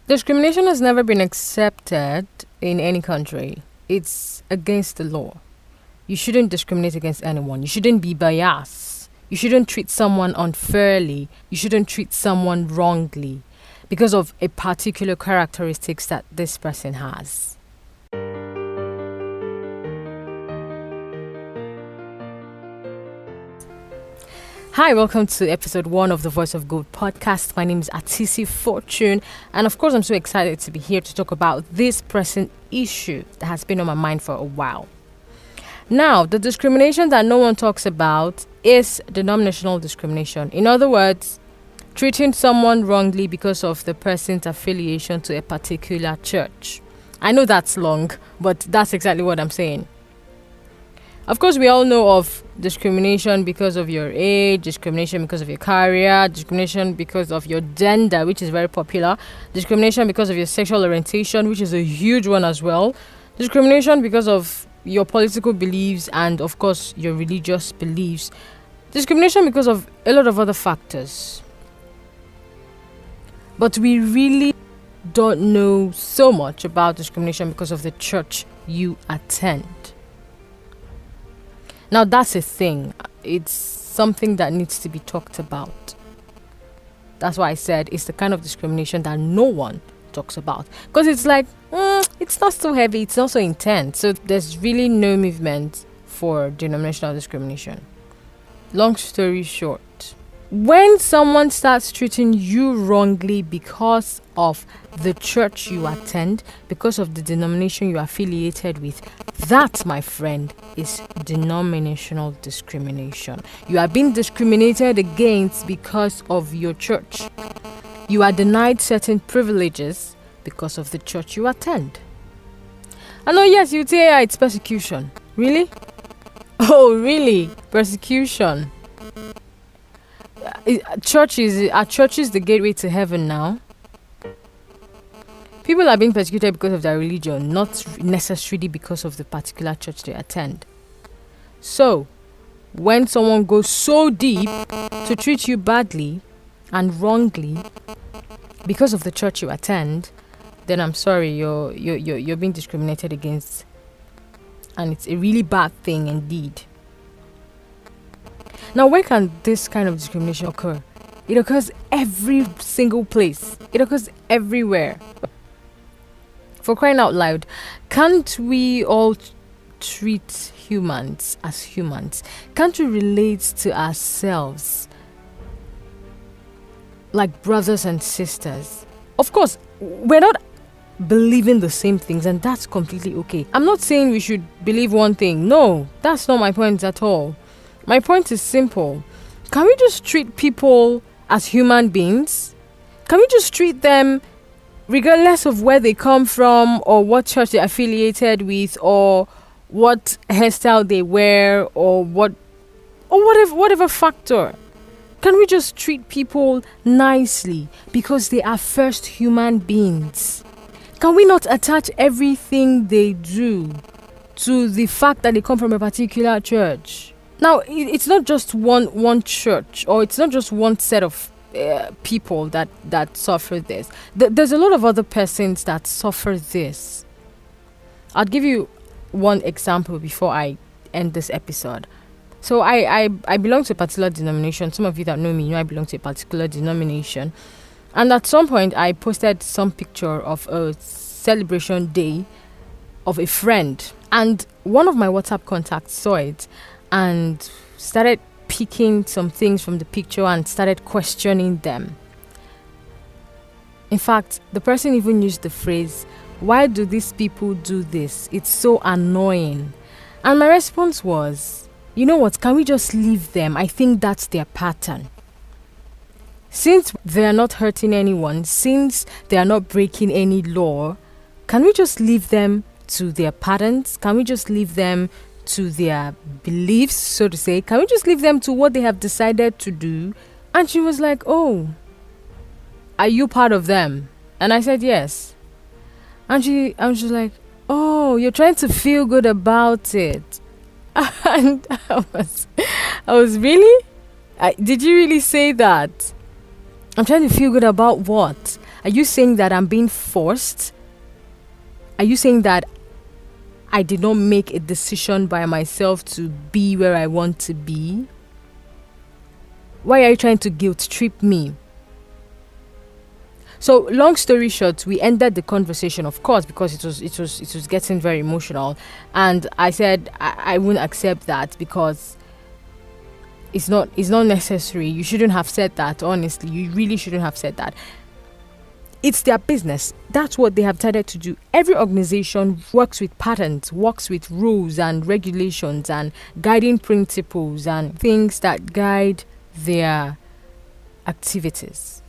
Discrimination has never been accepted in any country. It's against the law. You shouldn't discriminate against anyone. You shouldn't be biased. You shouldn't treat someone unfairly. You shouldn't treat someone wrongly because of a particular characteristics that this person has. Hi, welcome to episode 1 of the Voice of Gold podcast. My name is Ataisi Fortune, and of course, I'm so excited to be here to talk about this present issue that has been on my mind for a while. Now, the discrimination that no one talks about is denominational discrimination. In other words, treating someone wrongly because of the person's affiliation to a particular church. I know that's long, but that's exactly what I'm saying. Of course, we all know of discrimination because of your age, discrimination because of your career, discrimination because of your gender, which is very popular, discrimination because of your sexual orientation, which is a huge one as well, discrimination because of your political beliefs and, of course, your religious beliefs, discrimination because of a lot of other factors. But we really don't know so much about discrimination because of the church you attend. Now, that's a thing. It's something that needs to be talked about. That's why I said it's the kind of discrimination that no one talks about. Because it's like, it's not so heavy, it's not so intense. So there's really no movement for denominational discrimination. Long story short, when someone starts treating you wrongly because of the church you attend, because of the denomination you are affiliated with, that, my friend, is denominational discrimination. You are being discriminated against because of your church. You are denied certain privileges because of the church you attend. I know, yes, you say it's persecution. Really? Oh, really? Persecution? Are churches the gateway to heaven now? People are being persecuted because of their religion, not necessarily because of the particular church they attend. So, when someone goes so deep to treat you badly and wrongly because of the church you attend, then I'm sorry, you're being discriminated against, and it's a really bad thing indeed. Now, where can this kind of discrimination occur? It occurs every single place. It occurs everywhere. For crying out loud, can't we all treat humans as humans? Can't we relate to ourselves like brothers and sisters? Of course, we're not believing the same things, and that's completely okay. I'm not saying we should believe one thing. No, that's not my point at all. My point is simple. Can we just treat people as human beings? Can we just treat them regardless of where they come from or what church they're affiliated with or what hairstyle they wear or whatever factor? Can we just treat people nicely because they are first human beings? Can we not attach everything they do to the fact that they come from a particular church? Now, it's not just one church, or it's not just one set of people that suffer this. There's a lot of other persons that suffer this. I'll give you one example before I end this episode. So I belong to a particular denomination. Some of you that know me know I belong to a particular denomination. And at some point, I posted some picture of a celebration day of a friend. And one of my WhatsApp contacts saw it and started picking some things from the picture and started questioning them. In fact, the person even used the phrase, "Why do these people do this? It's so annoying." And my response was, you know what, can we just leave them? I think that's their pattern. Since they are not hurting anyone, since they are not breaking any law, can we just leave them to their patterns? Can we just leave them to their beliefs, so to say? Can we just leave them to what they have decided to do? And she was like, "Oh, are you part of them?" And I said, "Yes." And she was like, "Oh, you're trying to feel good about it." And I was really? Did you really say that? I'm trying to feel good about what? Are you saying that I'm being forced? Are you saying that I did not make a decision by myself to be where I want to be? Why are you trying to guilt trip me? So, long story short, we ended the conversation, of course, because it was getting very emotional, and I said I wouldn't accept that because it's not necessary. You shouldn't have said that. Honestly, you really shouldn't have said that. It's their business. That's what they have decided to do. Every organization works with patterns, works with rules and regulations and guiding principles and things that guide their activities.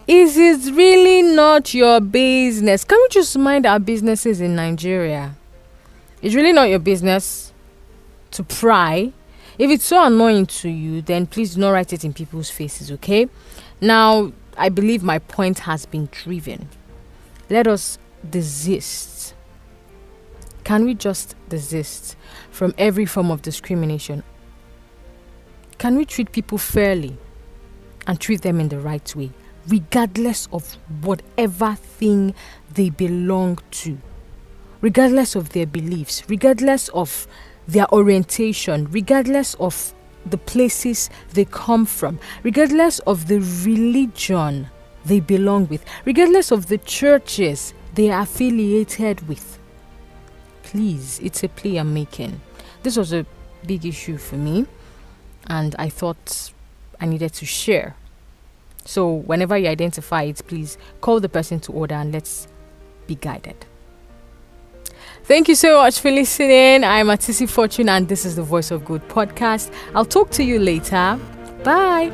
Is it really not your business? Can we just mind our businesses in Nigeria? It's really not your business to pry. If it's so annoying to you, then please do not write it in people's faces, okay? Now, I believe my point has been driven. Let us desist. Can we just desist from every form of discrimination? Can we treat people fairly and treat them in the right way, regardless of whatever thing they belong to, regardless of their beliefs, regardless of their orientation, regardless of the places they come from, regardless of the religion they belong with, regardless of the churches they are affiliated with? Please, it's a plea I'm making. This was a big issue for me, and I thought I needed to share. So whenever you identify it, please call the person to order and let's be guided. Thank you so much for listening. I'm Ataisi Fortune and this is the Voice of Good podcast. I'll talk to you later. Bye.